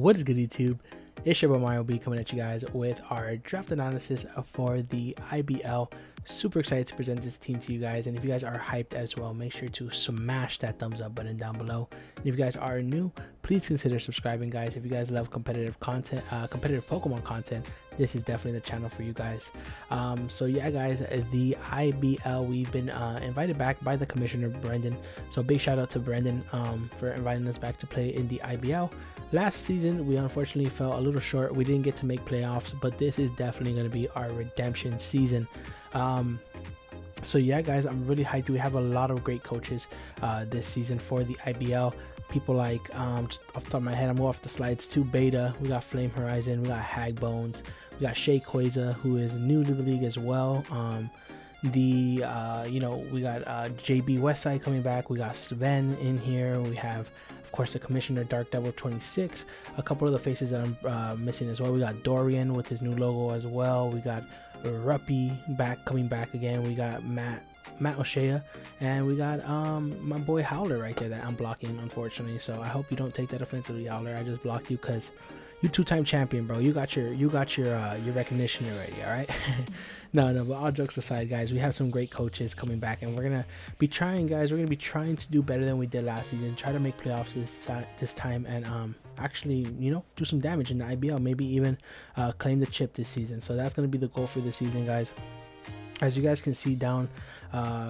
What is good, YouTube? It's your boy Mario B coming at you guys with our draft analysis for the IBL. Super excited to present this team to you guys, and if you guys are hyped as well, make sure to smash that thumbs up button down below. And if you guys are new, please consider subscribing, guys. If you guys love competitive content, competitive Pokemon content, this is definitely the channel for you guys. So yeah, guys, the IBL, we've been invited back by the commissioner, Brendan. So big shout out to Brendan for inviting us back to play in the IBL. Last season we unfortunately fell a little short. We didn't get to make playoffs, but this is definitely going to be our redemption season. So yeah, guys, I'm really hyped. We have a lot of great coaches this season for the IBL. People like just off the top of my head, I'm going off the slides to Beta. We got Flame Horizon, we got Hagbones, we got Shea Queza, who is new to the league as well. We got JB Westside coming back. We got Sven in here. We have, of course, the commissioner, Dark Devil 26. A couple of the faces that I'm missing as well. We got Dorian with his new logo as well. We got Ruppy coming back again. We got Matt O'Shea, and we got my boy Howler right there that I'm blocking, unfortunately. So I hope you don't take that offensively, Howler. I just blocked you because you two-time champion, bro. You got your recognition already. All right. No, but all jokes aside, guys, we have some great coaches coming back, and we're gonna be trying, guys. We're gonna be trying to do better than we did last season. Try to make playoffs this time, and actually, do some damage in the IBL. Maybe even claim the chip this season. So that's gonna be the goal for this season, guys. As you guys can see down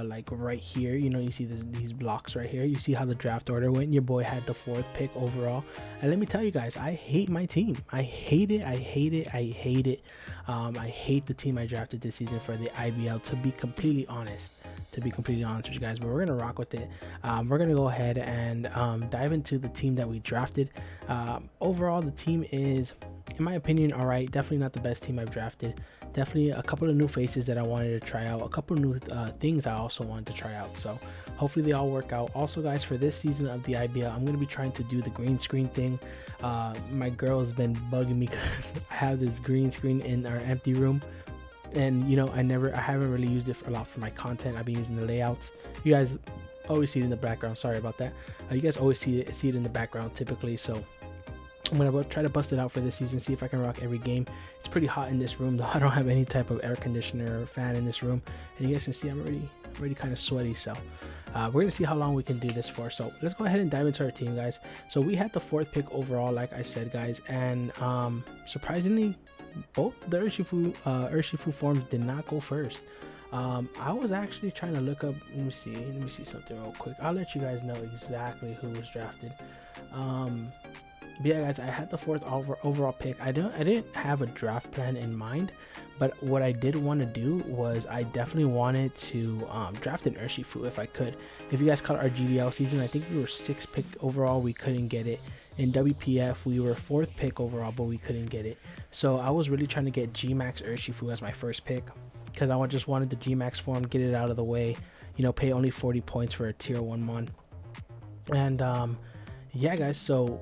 like right here, you see these blocks right here. You see how the draft order went. Your boy had the 4th pick overall, and let me tell you guys, I hate my team. I hate it. I hate the team I drafted this season for the IBL, to be completely honest with you guys. But we're gonna rock with it. We're gonna go ahead and dive into the team that we drafted. Overall, the team is, in my opinion, all right. Definitely not the best team I've drafted. Definitely a couple of new faces that I wanted to try out, a couple of new things I also wanted to try out. So hopefully they all work out. Also, guys, for this season of the IBL, I'm going to be trying to do the green screen thing. My girl has been bugging me because I have this green screen in our empty room, and I haven't really used it a lot for my content. I've been using the layouts. You guys always see it in the background. Sorry about that. You guys always see it in the background typically. So I'm gonna try to bust it out for this season, see if I can rock every game. It's pretty hot in this room though. I don't have any type of air conditioner or fan in this room, and you guys can see I'm already kind of sweaty. So we're gonna see how long we can do this for. So let's go ahead and dive into our team, guys. So we had the 4th pick overall, like I said, guys, and surprisingly, both the Urshifu forms did not go first. I was actually trying to look up. Let me see something real quick. I'll let you guys know exactly who was drafted. But yeah, guys, I had the 4th overall pick. I didn't have a draft plan in mind, but what I did want to do was I definitely wanted to draft an Urshifu if I could. If you guys caught our GDL season, I think we were 6th pick overall. We couldn't get it. In WPF, we were 4th pick overall, but we couldn't get it. So I was really trying to get GMAX Urshifu as my first pick, because I just wanted the GMAX form, get it out of the way, pay only 40 points for a tier 1 mon. And yeah, guys, so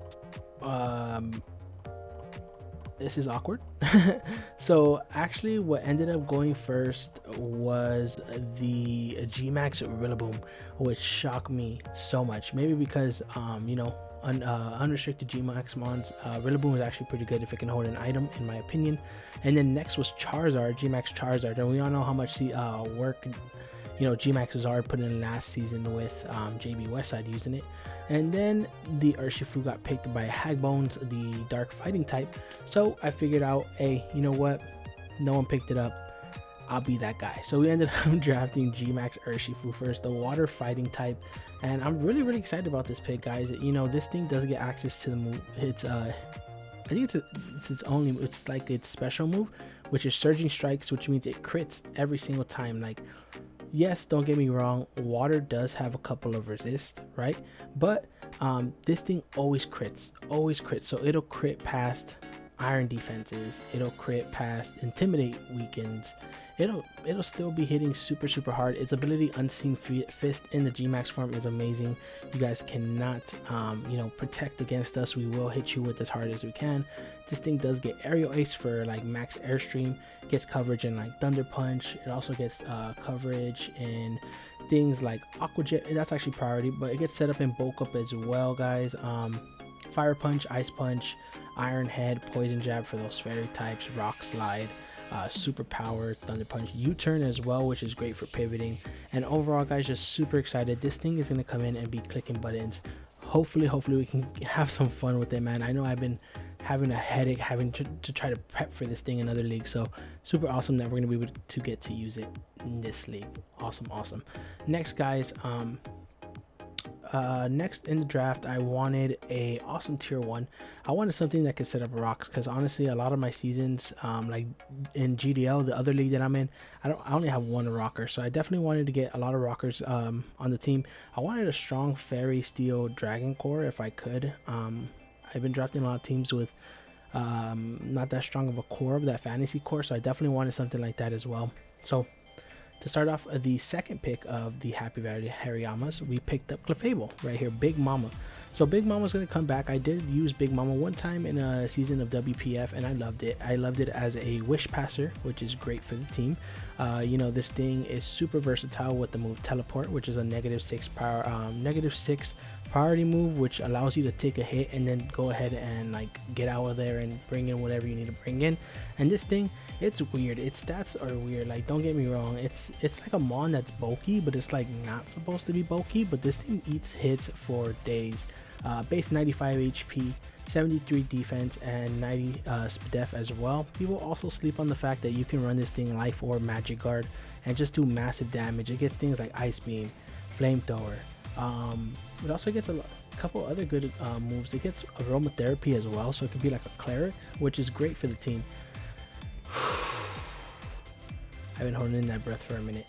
this is awkward. So actually what ended up going first was the GMAX Rillaboom, which shocked me so much. Maybe because unrestricted GMAX mons, Rillaboom is actually pretty good if it can hold an item, in my opinion. And then next was Charizard, GMAX Charizard, and we all know how much the work GMAX Zard put in last season with JB Westside using it. And then the Urshifu got picked by Hagbones, the dark fighting type. So I figured out, hey, you know what? No one picked it up. I'll be that guy. So we ended up drafting GMAX Urshifu first, the water fighting type. And I'm really excited about this pick, guys. This thing does get access to the move. It's I think it's like its special move, which is Surging Strikes, which means it crits every single time. Like, yes, don't get me wrong, water does have a couple of resist, right? But this thing always crits. So it'll crit past iron defenses, it'll crit past intimidate weakens, it'll still be hitting super hard. Its ability Unseen Fist in the GMAX form is amazing. You guys cannot protect against us. We will hit you with as hard as we can. This thing does get aerial ace for like max airstream, gets coverage in like Thunder Punch. It also gets coverage in things like Aqua Jet. That's actually priority, but it gets set up in bulk up as well, guys. Fire Punch, Ice Punch, Iron Head, Poison Jab for those fairy types, Rock Slide, Super Power, Thunder Punch, U-Turn as well, which is great for pivoting. And overall, guys, just super excited. This thing is going to come in and be clicking buttons. Hopefully we can have some fun with it, man. I know I've been having a headache having to try to prep for this thing in other leagues, so super awesome that we're going to be able to get to use it in this league. Awesome. Next, guys, next in the draft, I wanted a awesome tier 1. I wanted something that could set up rocks, because honestly a lot of my seasons, like in GDL, the other league that I'm in, I only have one rocker, so I definitely wanted to get a lot of rockers on the team. I wanted a strong fairy steel dragon core if I could. I've been drafting a lot of teams with not that strong of a core, of that fantasy core, so I definitely wanted something like that as well. So to start off the second pick of the Happy Valley Hariyamas, we picked up Clefable right here, Big Mama. So Big Mama's going to come back. I did use Big Mama one time in a season of WPF, and I loved it. I loved it as a wish passer, which is great for the team. You know, this thing is super versatile with the move Teleport, which is a -6 priority move, which allows you to take a hit and then go ahead and like get out of there and bring in whatever you need to bring in. And this thing, it's weird. Its stats are weird. Like, don't get me wrong, it's like a mon that's bulky, but it's like not supposed to be bulky. But this thing eats hits for days. Base 95 HP, 73 defense, and 90 def as well. People also sleep on the fact that you can run this thing Life Orb, Magic Guard, and just do massive damage. It gets things like Ice Beam, Flamethrower. It also gets a couple other good moves. It gets Aromatherapy as well, so it could be like a cleric, which is great for the team. I've been holding in that breath for a minute.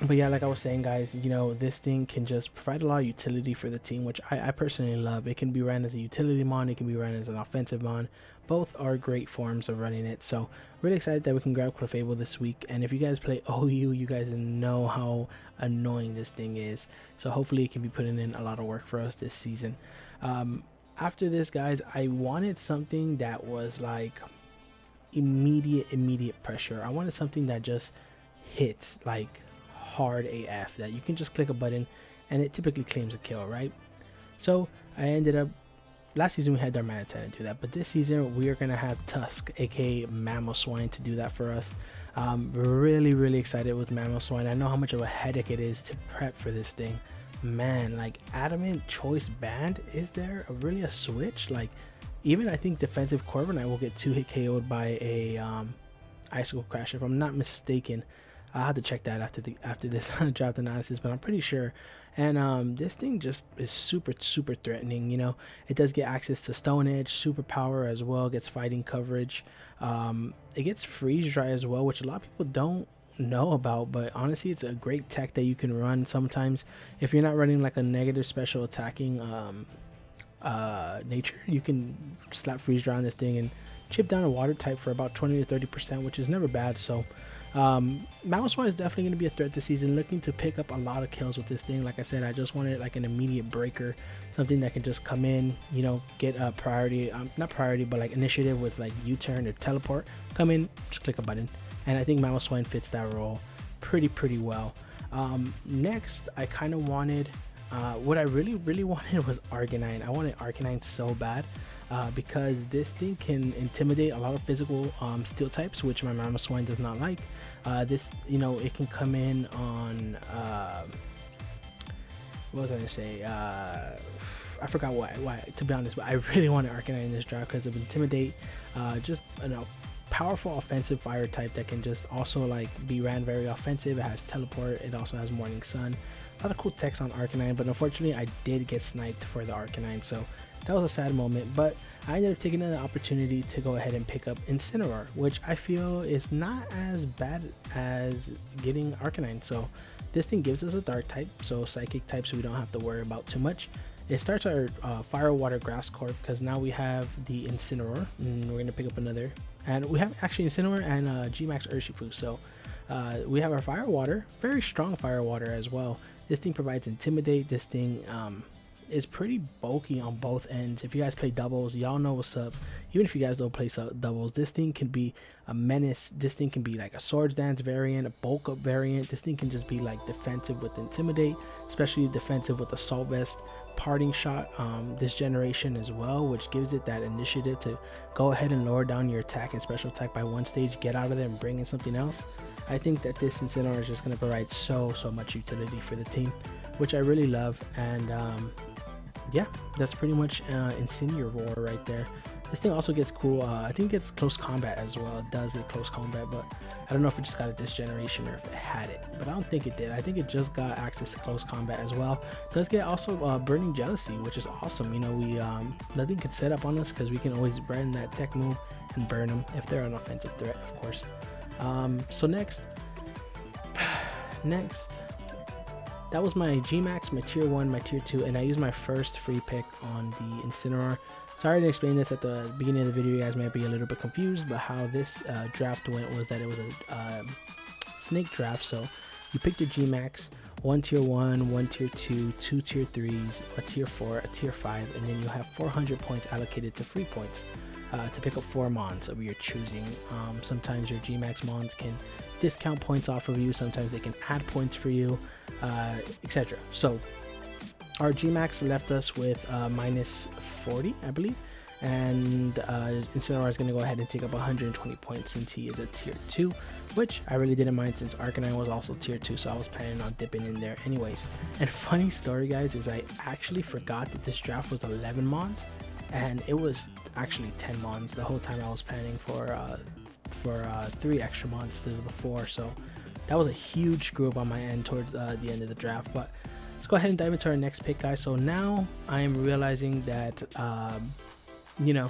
But yeah, like I was saying, guys, you know, this thing can just provide a lot of utility for the team, which I personally love. It can be ran as a utility mon, it can be ran as an offensive mon. Both are great forms of running it. So really excited that we can grab Clefable this week. And if you guys play OU, you guys know how annoying this thing is. So hopefully it can be putting in a lot of work for us this season. After this, guys, I wanted something that was like immediate pressure. I wanted something that just hits like hard AF, that you can just click a button and it typically claims a kill, right? So I ended up, last season we had Darmanitan to do that, but this season we are gonna have Tusk, aka Mamoswine, to do that for us. Really excited with Mamoswine. I know how much of a headache it is to prep for this thing, man. Like, Adamant Choice Band, is there really a switch? Like, even I think defensive Corviknight will get 2-hit KO'd by a Icicle Crash, if I'm not mistaken. I'll have to check that after this draft analysis, but I'm pretty sure. And this thing just is super threatening. You know, it does get access to Stone Edge, Super Power as well, gets fighting coverage. It gets Freeze Dry as well, which a lot of people don't know about, but honestly it's a great tech that you can run sometimes if you're not running like a negative special attacking nature. You can slap Freeze Dry on this thing and chip down a water type for about 20 to 30%, which is never bad. So Mamoswine is definitely going to be a threat this season, looking to pick up a lot of kills with this thing. Like I said, I just wanted like an immediate breaker, something that can just come in, you know, get a priority, not priority, but like initiative with like U-turn or teleport, come in, just click a button. And I think Mamoswine fits that role pretty well. Next, I kind of wanted, what I really wanted was Arcanine. I wanted Arcanine so bad. Because this thing can intimidate a lot of physical steel types, which my Mamoswine does not like. This, you know, it can come in on what was I gonna say? I forgot why, to be honest, but I really wanted Arcanine in this draft because of intimidate. Just, you know, powerful offensive fire type that can just also like be ran very offensive. It has teleport, it also has Morning Sun. A lot of cool text on Arcanine, but unfortunately I did get sniped for the Arcanine, so that was a sad moment. But I ended up taking an opportunity to go ahead and pick up Incineroar, which I feel is not as bad as getting Arcanine. So this thing gives us a dark type, so psychic type, so we don't have to worry about too much. It starts our fire, water, grass core, because now we have the Incineroar, and we're gonna pick up another, and we have actually Incineroar and GMAX Urshifu. So we have our fire, water, very strong fire, water as well. This thing provides intimidate. This thing is pretty bulky on both ends. If you guys play doubles, y'all know what's up. Even if you guys don't play doubles, this thing can be a menace. This thing can be like a swords dance variant, a bulk up variant. This thing can just be like defensive with intimidate, especially defensive with assault vest, parting shot this generation as well, which gives it that initiative to go ahead and lower down your attack and special attack by one stage, get out of there and bring in something else. I think that this Incineroar is just going to provide so much utility for the team, which I really love. And yeah, that's pretty much Incineroar right there. This thing also gets cool, I think it gets close combat as well. It does get close combat, but I don't know if it just got it this generation or if it had it, but I don't think it did. I think it just got access to close combat as well. It does get also burning jealousy, which is awesome. You know, we nothing could set up on us because we can always burn that tech move and burn them if they're an offensive threat, of course. So next, that was my GMAX, my tier 1, my tier 2, and I used my first free pick on the Incineroar. Sorry to explain this at the beginning of the video, you guys might be a little bit confused, but how this draft went was that it was a snake draft. So you picked your GMAX, 1 tier 1, 1 tier 2, 2 tier 3s, a tier 4, a tier 5, and then you have 400 points allocated to free points to pick up 4 mons of your choosing. Sometimes your GMAX mons can discount points off of you, sometimes they can add points for you, etc. So our GMAX left us with minus 40, I believe, and Incineroar is going to go ahead and take up 120 points since he is a tier 2, which I really didn't mind since Arcanine was also tier 2, so I was planning on dipping in there anyways. And funny story, guys, is I actually forgot that this draft was 11 mons, and it was actually 10 mons the whole time. I was planning for 3 extra mons to the 4, so that was a huge screw up on my end towards the end of the draft. But let's go ahead and dive into our next pick, guys. So now I am realizing that you know,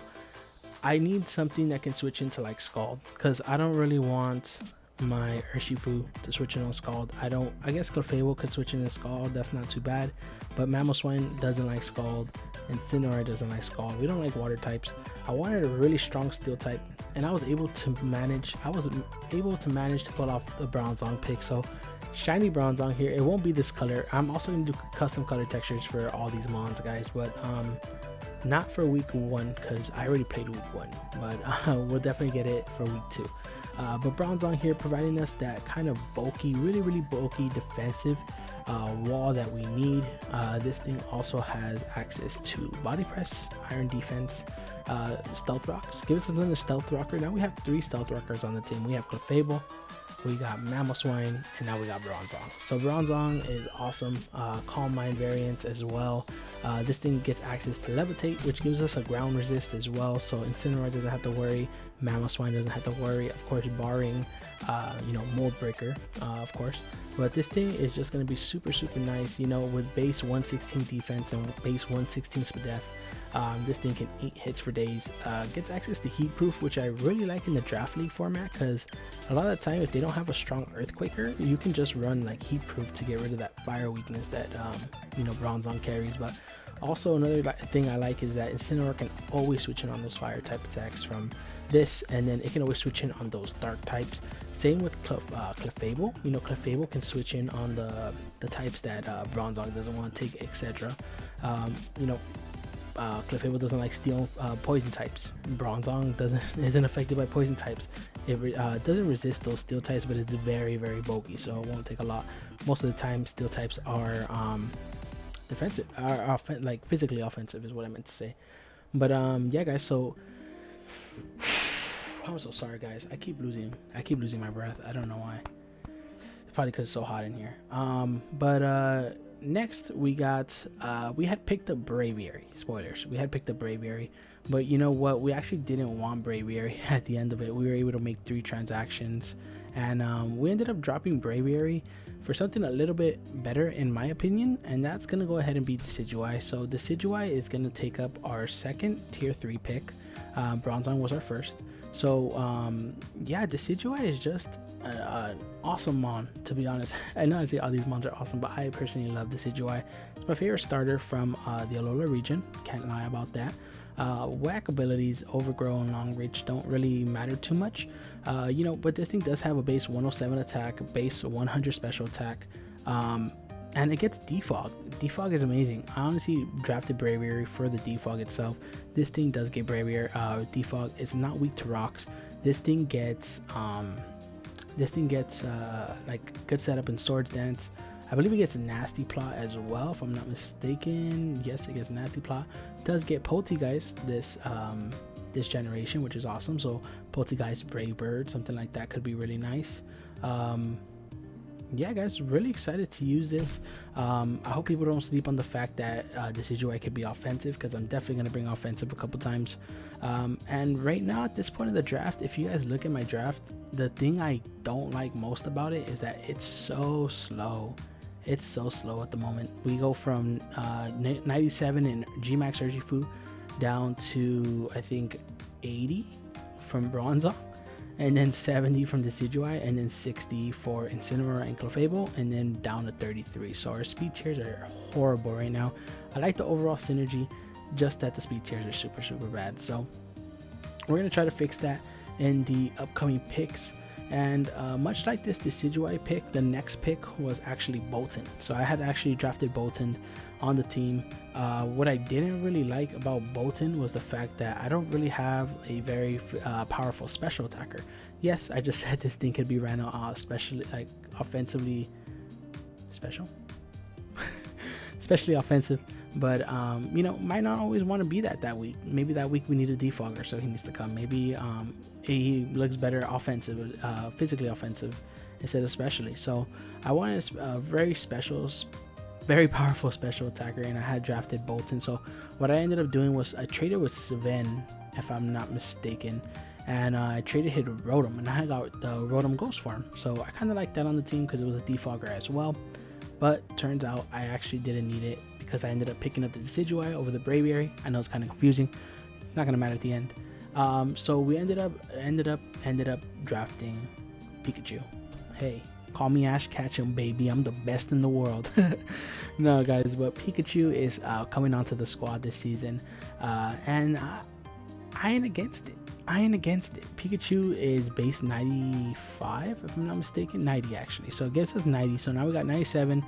I need something that can switch into like Scald, because I don't really want my Urshifu to switch in on Scald. I guess Clefable could switch into Scald, that's not too bad, but Mamoswine doesn't like Scald, and Incineroar doesn't like Scald. We don't like water types. I wanted a really strong steel type, and I was able to manage to pull off the Bronzong pick. So shiny Bronzong here. It won't be this color. I'm also going to do custom color textures for all these mons, guys, but not for week 1 because I already played week 1, but we'll definitely get it for week 2. But Bronzong here providing us that kind of bulky, really bulky defensive wall that we need. This thing also has access to body press, iron defense, stealth rocks. Give us another stealth rocker. Now we have 3 stealth rockers on the team. We have Clefable, we got Mamoswine, and now we got Bronzong. So Bronzong is awesome. Calm Mind variants as well. This thing gets access to Levitate, which gives us a ground resist as well, so Incineroar doesn't have to worry, Mamoswine doesn't have to worry, of course, barring you know, Mold Breaker, of course. But this thing is just going to be super nice, you know, with base 116 defense and with base 116 SPDEF. This thing can eat hits for days. Gets access to heat proof, which I really like in the draft league format, because a lot of the time if they don't have a strong earthquaker, you can just run like heat proof to get rid of that fire weakness that you know, Bronzong carries. But also another thing I like is that Incineroar can always switch in on those fire type attacks from this, and then it can always switch in on those dark types. Same with Clefable. You know, Clefable can switch in on the types that Bronzong doesn't want to take, etc. You know, Clefable doesn't like steel poison types. Bronzong isn't affected by poison types. It doesn't resist those steel types, but it's very bulky, so it won't take a lot. Most of the time steel types are defensive, are like physically offensive is what I meant to say. But yeah, guys, so I'm so sorry, guys. I keep losing my breath. I don't know why. It's probably because it's so hot in here. But next we got we had picked up Braviary. Spoilers, we had picked up Braviary, but you know what, we actually didn't want Braviary at the end of it. We were able to make 3 transactions, and we ended up dropping Braviary for something a little bit better in my opinion, and that's gonna go ahead and be decidueye. So decidueye is gonna take up our second tier 3 pick. Bronzong was our first. So yeah, decidueye is just an awesome mon, to be honest. I know I say all these mons are awesome, but I personally love decidueye. It's my favorite starter from the Alola region, can't lie about that. Whack abilities, overgrow and long reach don't really matter too much, you know, but this thing does have a base 107 attack, base 100 special attack, and it gets defog. Defog is amazing. I honestly drafted Braviary for the defog itself. This thing does get Braviary defog. It's not weak to rocks. This thing gets like good setup in Swords Dance. I believe it gets Nasty Plot as well, if I'm not mistaken. Yes, it gets Nasty Plot. It does get Poltegeist this generation, which is awesome. So Poltegeist, Brave Bird, something like that could be really nice. Yeah, guys, really excited to use this. I hope people don't sleep on the fact that decidueye could be offensive, because I'm definitely going to bring offensive a couple times. And right now at this point of the draft, if you guys look at my draft, the thing I don't like most about it is that it's so slow. It's so slow at the moment. We go from 97 in GMAX Urshifu down to, I think, 80 from Bronzong, and then 70 from decidueye, and then 60 for Incineroar and Clefable, and then down to 33. So our speed tiers are horrible right now. I like the overall synergy, just that the speed tiers are super bad. So we're gonna try to fix that in the upcoming picks. And much like this decidueye pick, the next pick was actually Bolton. So I had actually drafted Bolton on the team. What I didn't really like about Bolton was the fact that I don't really have a very powerful special attacker. Yes, I just said this thing could be ran especially like offensively special especially offensive, but you know, might not always want to be that week. Maybe that week we need a defogger, so he needs to come. Maybe he looks better offensive, physically offensive instead of specially. So I wanted a very special, very powerful special attacker, and I had drafted Bolton. So what I ended up doing was I traded with Sven, if I'm not mistaken, and I traded his Rotom, and I got the Rotom Ghost form. So I kind of like that on the team because it was a defogger as well. But turns out I actually didn't need it, because I ended up picking up the decidueye over the Braviary. I know it's kind of confusing. It's not gonna matter at the end. So we ended up drafting Pikachu. Hey, call me Ash Ketchum, baby. I'm the best in the world. No, guys, but Pikachu is coming onto the squad this season, and I ain't against it. Pikachu is base 95, if I'm not mistaken. 90 actually, so it gives us 90. So now we got 97,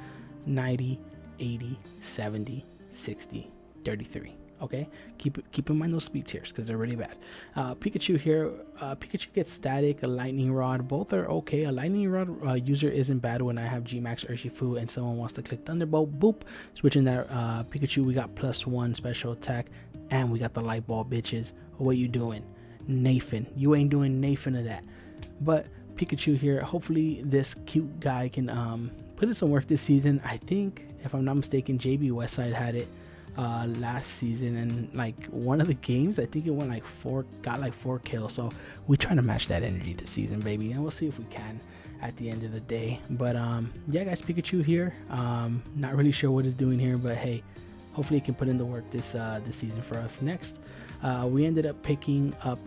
90, 80, 70, 60, 33. Okay, keep in mind those speed tiers because they're really bad. Pikachu here, Pikachu gets static, a lightning rod. Both are okay. A lightning rod user isn't bad when I have GMAX Urshifu and someone wants to click Thunderbolt. Boop, switching that Pikachu. We got +1 special attack, and we got the light ball, bitches. What you doing, Nathan? You ain't doing Nathan of that. But Pikachu here, hopefully this cute guy can put in some work this season. I think, if I'm not mistaken, JB Westside had it last season, and like one of the games, I think it went like got like 4 kills. So we're trying to match that energy this season, baby, and we'll see if we can at the end of the day. But yeah, guys, Pikachu here, not really sure what it's doing here, but hey, hopefully it can put in the work this season for us. Next, we ended up picking up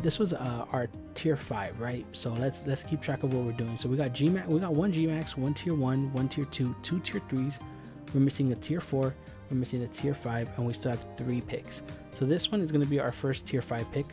this was our tier 5, right? So let's keep track of what we're doing. So we got GMAX, we got 1 GMAX, 1 tier 1, 1 tier 2, 2 tier 3s. We're missing a tier 4, we're missing a tier 5, and we still have 3 picks. So this one is going to be our first tier 5 pick.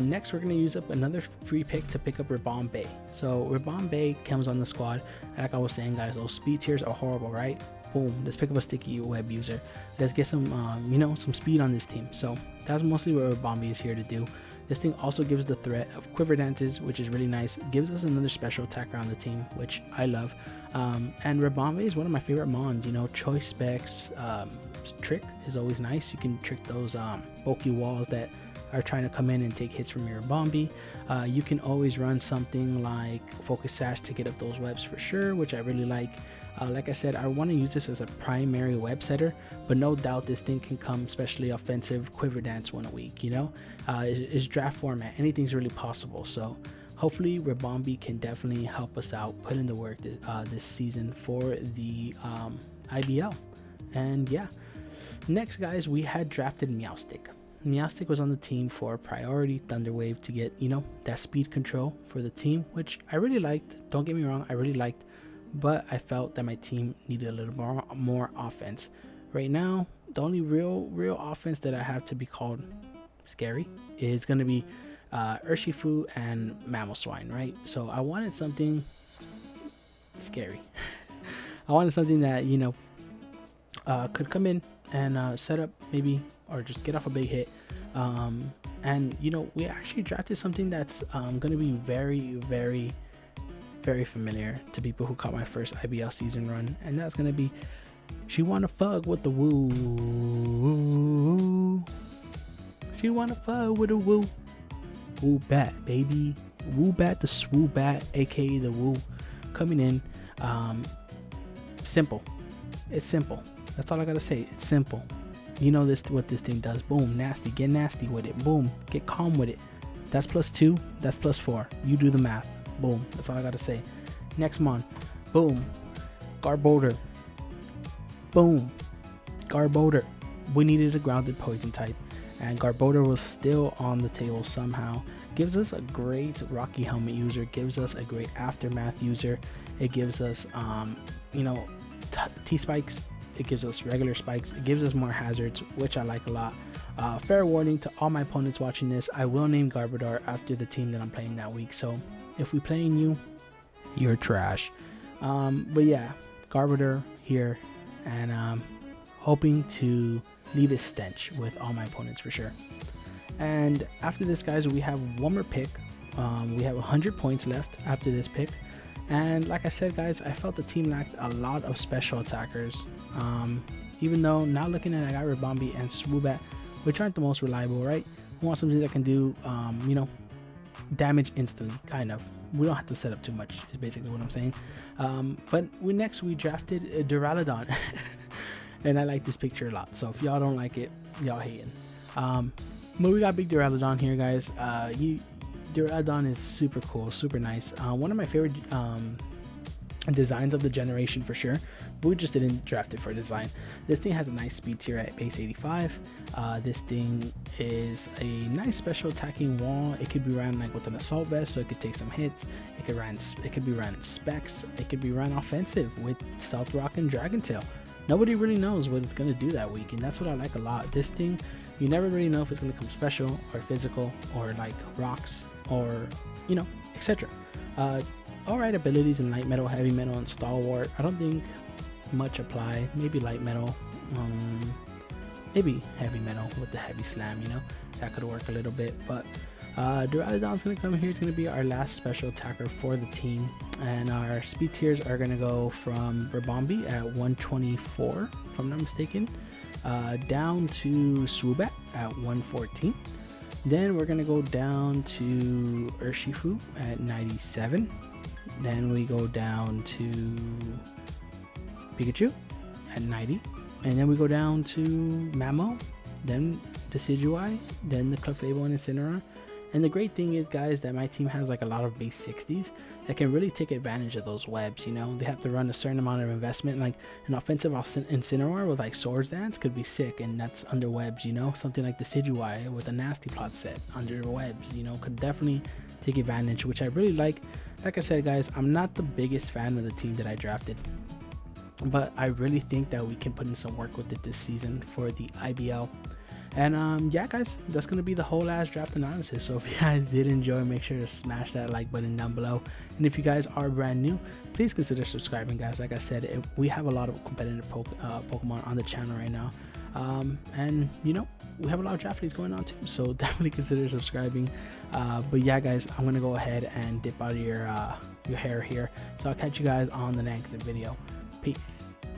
Next, we're going to use up another free pick to pick up bombay. So bombay comes on the squad. Like I was saying, guys, those speed tiers are horrible, right? Boom, let's pick up a sticky web user. Let's get some you know, some speed on this team. So that's mostly what bombay is here to do. This thing also gives the threat of quiver dances, which is really nice. Gives us another special attacker on the team, which I love. And Bombay is one of my favorite mons. You know, choice specs, trick is always nice. You can trick those bulky walls that are trying to come in and take hits from your Bombay. You can always run something like Focus Sash to get up those webs for sure, which I really like. Like I said, I want to use this as a primary web setter, but no doubt this thing can come especially offensive quiver dance one a week. You know, it's draft format, anything's really possible. So hopefully Bombay can definitely help us out, put in the work this season for the IBL. And yeah, next, guys, we had drafted Meowstic. Meowstic was on the team for priority Thunderwave to get, you know, that speed control for the team, which I really liked. Don't get me wrong, I really liked, but I felt that my team needed a little more offense. Right now, the only real offense that I have to be called scary is going to be Urshifu and Mamoswine, right? So I wanted something scary. I wanted something that, you know, could come in and set up maybe, or just get off a big hit. And you know, we actually drafted something that's going to be very, very, very familiar to people who caught my first IBL season run, and that's going to be She Wanna Fuck with the Woo. She wanna fuck with a Woo. Woo Bat, baby. Woo Bat, the Swoo Bat, aka the Woo, coming in. Simple. It's simple. That's all I gotta say. It's simple. You know this, what this thing does. Boom, nasty. Get nasty with it. Boom, get calm with it. That's +2. That's +4. You do the math. Boom. That's all I gotta say. Next mon. Boom. Garbador. Boom. Garbador. We needed a grounded poison type, and Garbador was still on the table somehow. Gives us a great Rocky Helmet user. Gives us a great Aftermath user. It gives us, you know, T-spikes. It gives us regular spikes. It gives us more hazards, which I like a lot. Fair warning to all my opponents watching this, I will name Garbador after the team that I'm playing that week. So if we playing you, you're trash. But yeah, Garbador here, and hoping to leave a stench with all my opponents for sure. And after this, guys, we have one more pick. We have 100 points left after this pick. And like I said, guys, I felt the team lacked a lot of special attackers. Even though now looking at it, I got bombay and Swoobat, which aren't the most reliable, right? We want something that can do, you know, damage instantly, kind of. We don't have to set up too much, is basically what I'm saying. But next we drafted a Duraladon. And I like this picture a lot. So if y'all don't like it, y'all hating. But we got big Duraladon here, guys. Duraladon is super cool, super nice. One of my favorite designs of the generation for sure, but we just didn't draft it for design. This thing has a nice speed tier at base 85. This thing is a nice special attacking wall. It could be ran like with an assault vest, so it could take some hits. It could be ran specs. It could be ran offensive with Stealth Rock and Dragon Tail. Nobody really knows what it's gonna do that week, and that's what I like a lot. This thing, you never really know if it's gonna come special or physical or like rocks or, you know, etc. Alright abilities in light metal, heavy metal, and stalwart. I don't think much apply. Maybe light metal, maybe heavy metal with the heavy slam, you know, that could work a little bit. But Duraladon's gonna come here. It's gonna be our last special attacker for the team, and our speed tiers are gonna go from bombay at 124, if I'm not mistaken, down to Swoobat at 114. Then we're gonna go down to Urshifu at 97. Then we go down to Pikachu at 90, and then we go down to Mamo, then decidueye, then the Clefable and Incineroar. And the great thing is, guys, that my team has like a lot of base 60s that can really take advantage of those webs. You know, they have to run a certain amount of investment. Like an offensive Incineroar with like Swords Dance could be sick, and that's under webs. You know, something like the decidueye with a nasty plot set under webs, you know, could definitely take advantage, which I really like. Like I said, guys, I'm not the biggest fan of the team that I drafted, but I really think that we can put in some work with it this season for the IBL. And yeah, guys, that's gonna be the whole ass draft analysis. So if you guys did enjoy, make sure to smash that like button down below. And if you guys are brand new, please consider subscribing, guys. Like I said, we have a lot of competitive Pokemon on the channel right now, and you know, we have a lot of draft leagues going on too, so definitely consider subscribing. But yeah, guys, I'm gonna go ahead and dip out of your hair here, so I'll catch you guys on the next video. Peace.